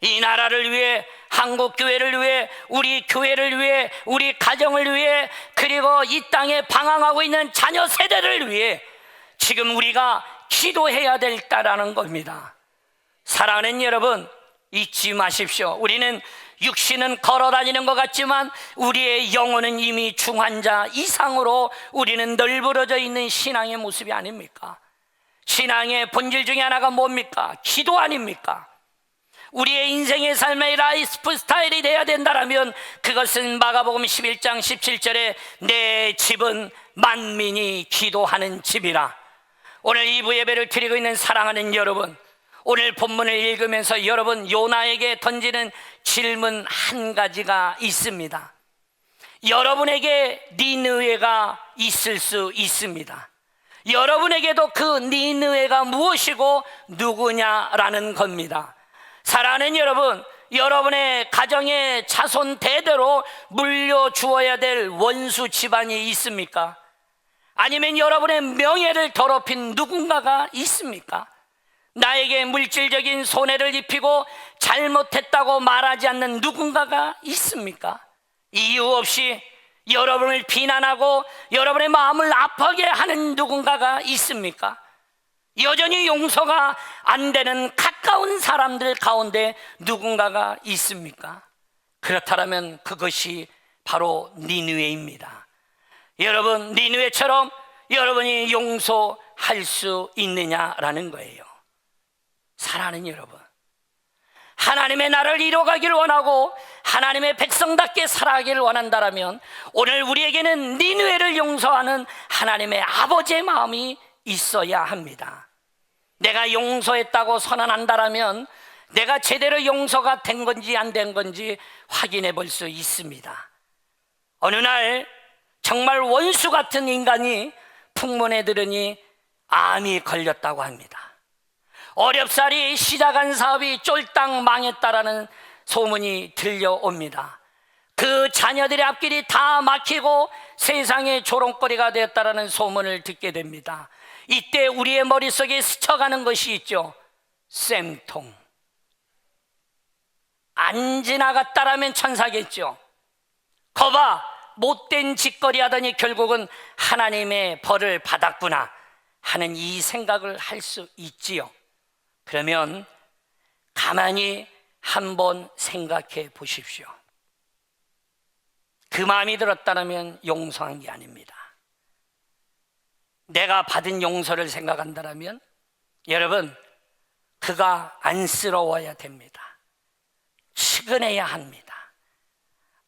S1: 이 나라를 위해, 한국 교회를 위해, 우리 교회를 위해, 우리 가정을 위해, 그리고 이 땅에 방황하고 있는 자녀 세대를 위해 지금 우리가 기도해야 될 때라는 겁니다. 사랑하는 여러분, 잊지 마십시오. 우리는 육신은 걸어다니는 것 같지만 우리의 영혼은 이미 중환자 이상으로 우리는 널브러져 있는 신앙의 모습이 아닙니까? 신앙의 본질 중에 하나가 뭡니까? 기도 아닙니까? 우리의 인생의 삶의 라이프 스타일이 돼야 된다면 그것은 마가복음 11장 17절에 내 집은 만민이 기도하는 집이라. 오늘 2부 예배를 드리고 있는 사랑하는 여러분, 오늘 본문을 읽으면서 여러분 요나에게 던지는 질문 한 가지가 있습니다. 여러분에게 니느웨가 있을 수 있습니다. 여러분에게도 그 니느웨가 무엇이고 누구냐라는 겁니다. 사랑하는 여러분, 여러분의 가정의 자손 대대로 물려주어야 될 원수 집안이 있습니까? 아니면 여러분의 명예를 더럽힌 누군가가 있습니까? 나에게 물질적인 손해를 입히고 잘못했다고 말하지 않는 누군가가 있습니까? 이유 없이 여러분을 비난하고 여러분의 마음을 아프게 하는 누군가가 있습니까? 여전히 용서가 안 되는 가까운 사람들 가운데 누군가가 있습니까? 그렇다면 그것이 바로 니느웨입니다. 여러분, 니느웨처럼 여러분이 용서할 수 있느냐라는 거예요. 사랑하는 여러분, 하나님의 나라를 이뤄가기를 원하고 하나님의 백성답게 살아가기를 원한다면 오늘 우리에게는 니느웨를 용서하는 하나님의 아버지의 마음이 있어야 합니다. 내가 용서했다고 선언한다면 내가 제대로 용서가 된 건지 안 된 건지 확인해 볼 수 있습니다. 어느 날 정말 원수 같은 인간이 풍문에 들으니 암이 걸렸다고 합니다. 어렵사리 시작한 사업이 쫄딱 망했다라는 소문이 들려옵니다. 그 자녀들의 앞길이 다 막히고 세상의 조롱거리가 되었다라는 소문을 듣게 됩니다. 이때 우리의 머릿속에 스쳐가는 것이 있죠. 쌤통. 안 지나갔다라면 천사겠죠. 거봐, 못된 짓거리 하더니 결국은 하나님의 벌을 받았구나 하는 이 생각을 할 수 있지요. 그러면 가만히 한번 생각해 보십시오. 그 마음이 들었다면 용서한 게 아닙니다. 내가 받은 용서를 생각한다면 여러분, 그가 안쓰러워야 됩니다. 측은해야 합니다.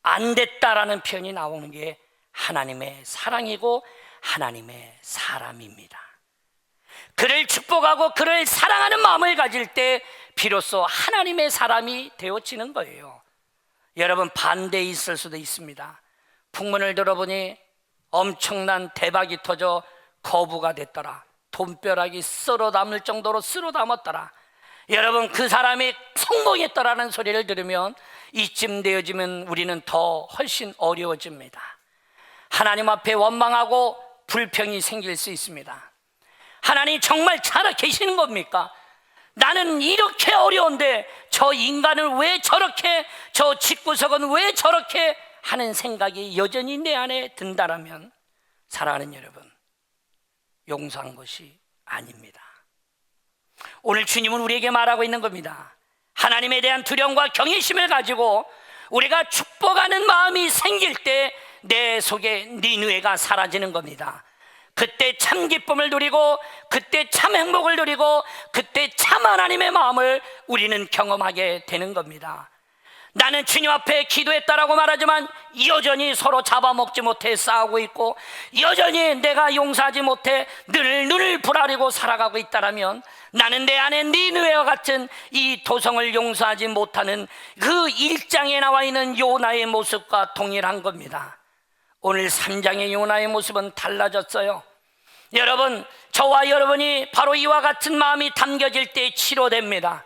S1: 안 됐다라는 표현이 나오는 게 하나님의 사랑이고 하나님의 사람입니다. 그를 축복하고 그를 사랑하는 마음을 가질 때 비로소 하나님의 사람이 되어지는 거예요. 여러분, 반대에 있을 수도 있습니다. 풍문을 들어보니 엄청난 대박이 터져 거부가 됐더라. 돈벼락이 쓸어 담을 정도로 쓸어 담았더라. 여러분, 그 사람이 성공했더라는 소리를 들으면 이쯤 되어지면 우리는 더 훨씬 어려워집니다. 하나님 앞에 원망하고 불평이 생길 수 있습니다. 하나님 정말 살아 계시는 겁니까? 나는 이렇게 어려운데 저 인간을 왜 저렇게, 저 집구석은 왜 저렇게 하는 생각이 여전히 내 안에 든다라면 사랑하는 여러분, 용서한 것이 아닙니다. 오늘 주님은 우리에게 말하고 있는 겁니다. 하나님에 대한 두려움과 경외심을 가지고 우리가 축복하는 마음이 생길 때 내 속에 니느웨가 사라지는 겁니다. 그때 참 기쁨을 누리고 그때 참 행복을 누리고 그때 참 하나님의 마음을 우리는 경험하게 되는 겁니다. 나는 주님 앞에 기도했다라고 말하지만 여전히 서로 잡아먹지 못해 싸우고 있고 여전히 내가 용서하지 못해 늘 눈을 부라리고 살아가고 있다라면 나는 내 안에 니느웨와 같은 이 도성을 용서하지 못하는 그 1장에 나와 있는 요나의 모습과 동일한 겁니다. 오늘 3장의 요나의 모습은 달라졌어요. 여러분, 저와 여러분이 바로 이와 같은 마음이 담겨질 때 치료됩니다.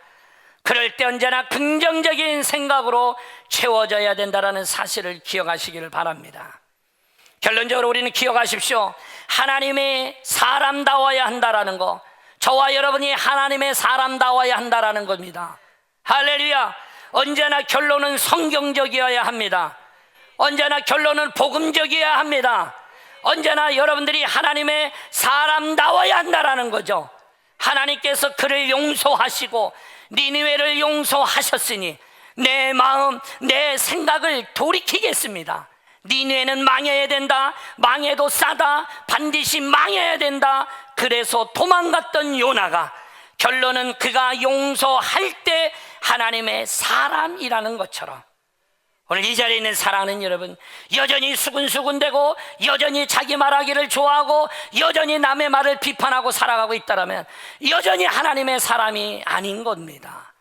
S1: 그럴 때 언제나 긍정적인 생각으로 채워져야 된다는 사실을 기억하시기를 바랍니다. 결론적으로 우리는 기억하십시오. 하나님의 사람다워야 한다라는 거, 저와 여러분이 하나님의 사람다워야 한다라는 겁니다. 할렐루야. 언제나 결론은 성경적이어야 합니다. 언제나 결론은 복음적이어야 합니다. 언제나 여러분들이 하나님의 사람다워야 한다라는 거죠. 하나님께서 그를 용서하시고 니느웨를 용서하셨으니 내 마음, 내 생각을 돌이키겠습니다. 니느웨는 망해야 된다, 망해도 싸다, 반드시 망해야 된다. 그래서 도망갔던 요나가 결론은 그가 용서할 때 하나님의 사람이라는 것처럼 오늘 이 자리에 있는 사랑하는 여러분, 여전히 수근수근대고 여전히 자기 말하기를 좋아하고 여전히 남의 말을 비판하고 살아가고 있다면 여전히 하나님의 사람이 아닌 겁니다.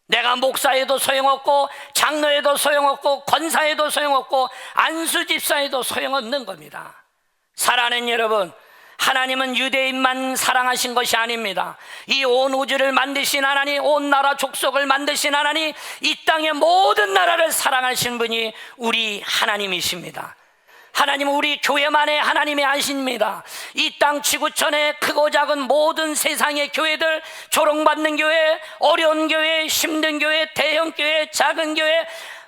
S1: 내가 목사에도 소용없고 장로에도 소용없고 권사에도 소용없고 안수집사에도 소용없는 겁니다. 사랑하는 여러분, 하나님은 유대인만 사랑하신 것이 아닙니다. 이 온 우주를 만드신 하나님, 온 나라 족속을 만드신 하나님, 이 땅의 모든 나라를 사랑하신 분이 우리 하나님이십니다. 하나님은 우리 교회만의 하나님이 아십니다. 이 땅 지구촌의 크고 작은 모든 세상의 교회들, 조롱받는 교회, 어려운 교회, 힘든 교회, 대형 교회, 작은 교회,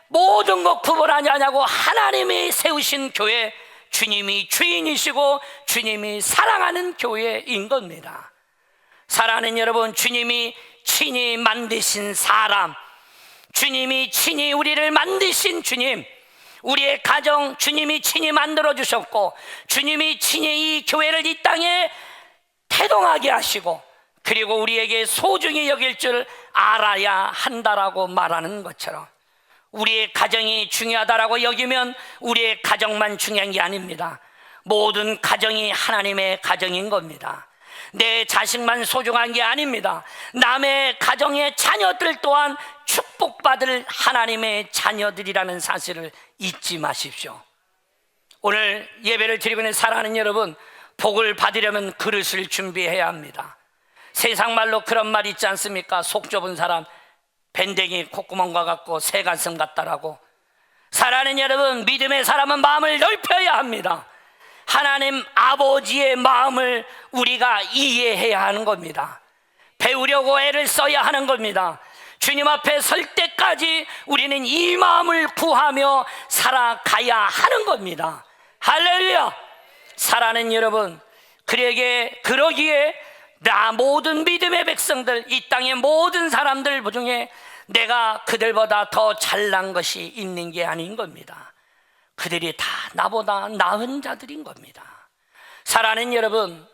S1: 모든 것 구분하지 않냐고 하나님이 세우신 교회, 주님이 주인이시고 주님이 사랑하는 교회인 겁니다. 사랑하는 여러분, 주님이 친히 만드신 사람, 주님이 친히 우리를 만드신 주님, 우리의 가정 주님이 친히 만들어 주셨고 주님이 친히 이 교회를 이 땅에 태동하게 하시고 그리고 우리에게 소중히 여길 줄 알아야 한다라고 말하는 것처럼 우리의 가정이 중요하다라고 여기면 우리의 가정만 중요한 게 아닙니다. 모든 가정이 하나님의 가정인 겁니다. 내 자식만 소중한 게 아닙니다. 남의 가정의 자녀들 또한 축복받을 하나님의 자녀들이라는 사실을 잊지 마십시오. 오늘 예배를 드리고 있는 사랑하는 여러분, 복을 받으려면 그릇을 준비해야 합니다. 세상 말로 그런 말 있지 않습니까? 속 좁은 사람 밴댕이 콧구멍과 같고 새 가슴 같다라고. 사랑하는 여러분, 믿음의 사람은 마음을 넓혀야 합니다. 하나님 아버지의 마음을 우리가 이해해야 하는 겁니다. 배우려고 애를 써야 하는 겁니다. 주님 앞에 설 때까지 우리는 이 마음을 구하며 살아가야 하는 겁니다. 할렐루야. 사랑하는 여러분, 그러기에 나 모든 믿음의 백성들, 이 땅의 모든 사람들 중에 내가 그들보다 더 잘난 것이 있는 게 아닌 겁니다. 그들이 다 나보다 나은 자들인 겁니다. 사랑하는 여러분,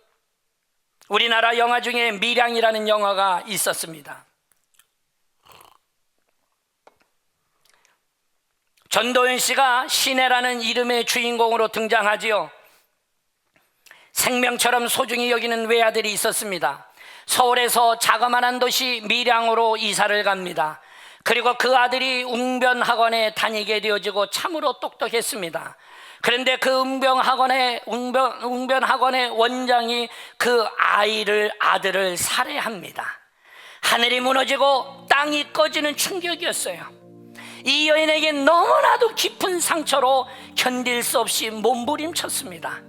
S1: 우리나라 영화 중에 밀양이라는 영화가 있었습니다. 전도연 씨가 신혜라는 이름의 주인공으로 등장하지요. 생명처럼 소중히 여기는 외아들이 있었습니다. 서울에서 자그마한 도시 밀양으로 이사를 갑니다. 그리고 그 아들이 웅변학원에 다니게 되어지고 참으로 똑똑했습니다. 그런데 그 웅변학원의 원장이 그 아들을 살해합니다. 하늘이 무너지고 땅이 꺼지는 충격이었어요. 이 여인에게 너무나도 깊은 상처로 견딜 수 없이 몸부림쳤습니다.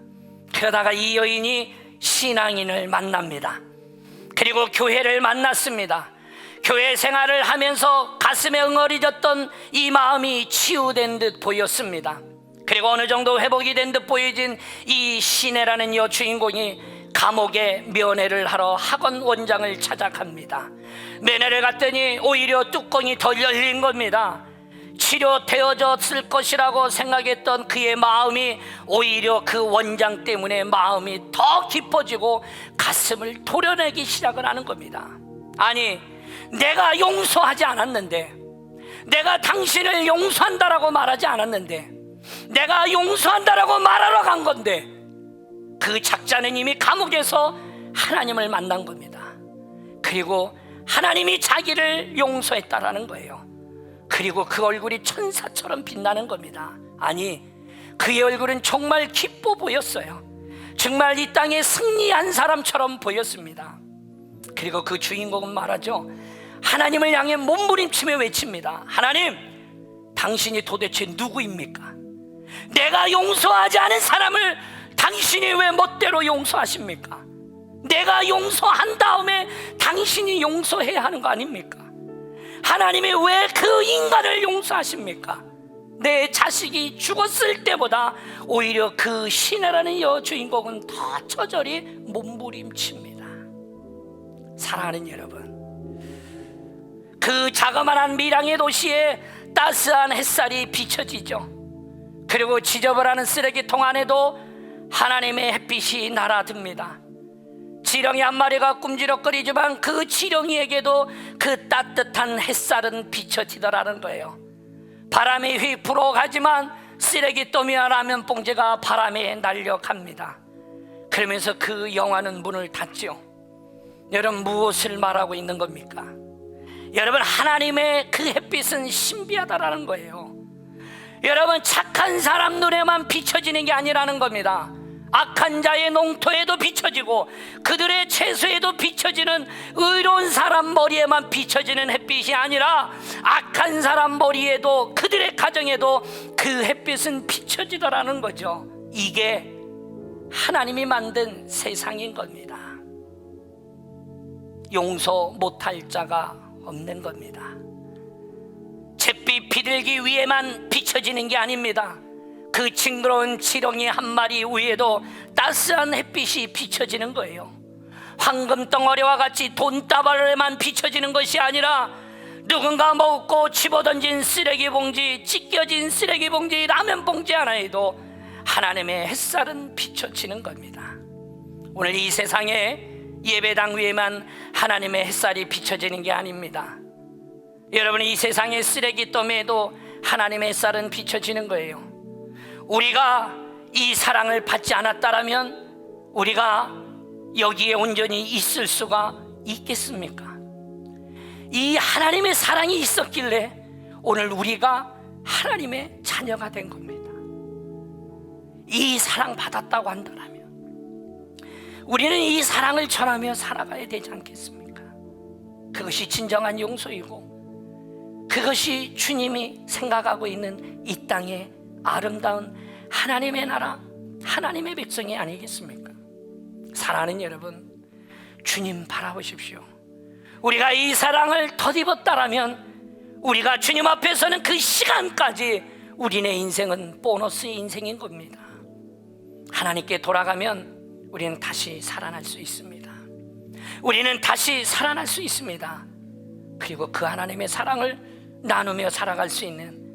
S1: 그러다가 이 여인이 신앙인을 만납니다. 그리고 교회를 만났습니다. 교회 생활을 하면서 가슴에 응어리졌던 이 마음이 치유된 듯 보였습니다. 그리고 어느 정도 회복이 된 듯 보여진 이 신혜라는 여주인공이 감옥에 면회를 하러 학원 원장을 찾아갑니다. 면회를 갔더니 오히려 뚜껑이 더 열린 겁니다. 치료되어졌을 것이라고 생각했던 그의 마음이 오히려 그 원장 때문에 마음이 더 깊어지고 가슴을 도려내기 시작을 하는 겁니다. 아니, 내가 용서하지 않았는데, 내가 당신을 용서한다라고 말하지 않았는데, 내가 용서한다라고 말하러 간 건데 그 작자는 이미 감옥에서 하나님을 만난 겁니다. 그리고 하나님이 자기를 용서했다라는 거예요. 그리고 그 얼굴이 천사처럼 빛나는 겁니다. 아니, 그의 얼굴은 정말 기뻐 보였어요. 정말 이 땅에 승리한 사람처럼 보였습니다. 그리고 그 주인공은 말하죠. 하나님을 향해 몸부림치며 외칩니다. 하나님, 당신이 도대체 누구입니까? 내가 용서하지 않은 사람을 당신이 왜 멋대로 용서하십니까? 내가 용서한 다음에 당신이 용서해야 하는 거 아닙니까? 하나님이 왜 그 인간을 용서하십니까? 내 자식이 죽었을 때보다 오히려 그 시내라는 여주인공은 더 처절히 몸부림칩니다. 사랑하는 여러분, 그 자그마한 밀양의 도시에 따스한 햇살이 비춰지죠. 그리고 지저분한 쓰레기통 안에도 하나님의 햇빛이 날아듭니다. 지렁이 한 마리가 꿈지럭거리지만 그 지렁이에게도 그 따뜻한 햇살은 비춰지더라는 거예요. 바람이 휙 불어가지만 쓰레기더미와 라면 봉지가 바람에 날려갑니다. 그러면서 그 영화는 문을 닫죠. 여러분, 무엇을 말하고 있는 겁니까? 여러분, 하나님의 그 햇빛은 신비하다라는 거예요. 여러분, 착한 사람 눈에만 비춰지는 게 아니라는 겁니다. 악한 자의 농토에도 비춰지고 그들의 채소에도 비춰지는 의로운 사람 머리에만 비춰지는 햇빛이 아니라 악한 사람 머리에도, 그들의 가정에도 그 햇빛은 비춰지더라는 거죠. 이게 하나님이 만든 세상인 겁니다. 용서 못할 자가 없는 겁니다. 잿빛 비둘기 위에만 비춰지는 게 아닙니다. 그 징그러운 지렁이 한 마리 위에도 따스한 햇빛이 비춰지는 거예요. 황금 덩어리와 같이 돈다발에만 비춰지는 것이 아니라 누군가 먹고 집어던진 쓰레기 봉지, 찢겨진 쓰레기 봉지, 라면 봉지 하나에도 하나님의 햇살은 비춰지는 겁니다. 오늘 이 세상에 예배당 위에만 하나님의 햇살이 비춰지는 게 아닙니다. 여러분, 이 세상의 쓰레기 더미에도 하나님의 햇살은 비춰지는 거예요. 우리가 이 사랑을 받지 않았다면 우리가 여기에 온전히 있을 수가 있겠습니까? 이 하나님의 사랑이 있었길래 오늘 우리가 하나님의 자녀가 된 겁니다. 이 사랑 받았다고 한다면 우리는 이 사랑을 전하며 살아가야 되지 않겠습니까? 그것이 진정한 용서이고 그것이 주님이 생각하고 있는 이 땅의 아름다운 하나님의 나라, 하나님의 백성이 아니겠습니까? 사랑하는 여러분, 주님 바라보십시오. 우리가 이 사랑을 덧입었다라면 우리가 주님 앞에서는 그 시간까지 우리네 인생은 보너스의 인생인 겁니다. 하나님께 돌아가면 우리는 다시 살아날 수 있습니다. 우리는 다시 살아날 수 있습니다. 그리고 그 하나님의 사랑을 나누며 살아갈 수 있는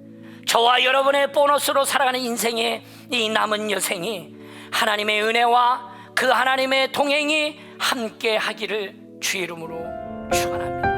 S1: 저와 여러분의 보너스로 살아가는 인생의 이 남은 여생이 하나님의 은혜와 그 하나님의 동행이 함께 하기를 주 이름으로 축원합니다.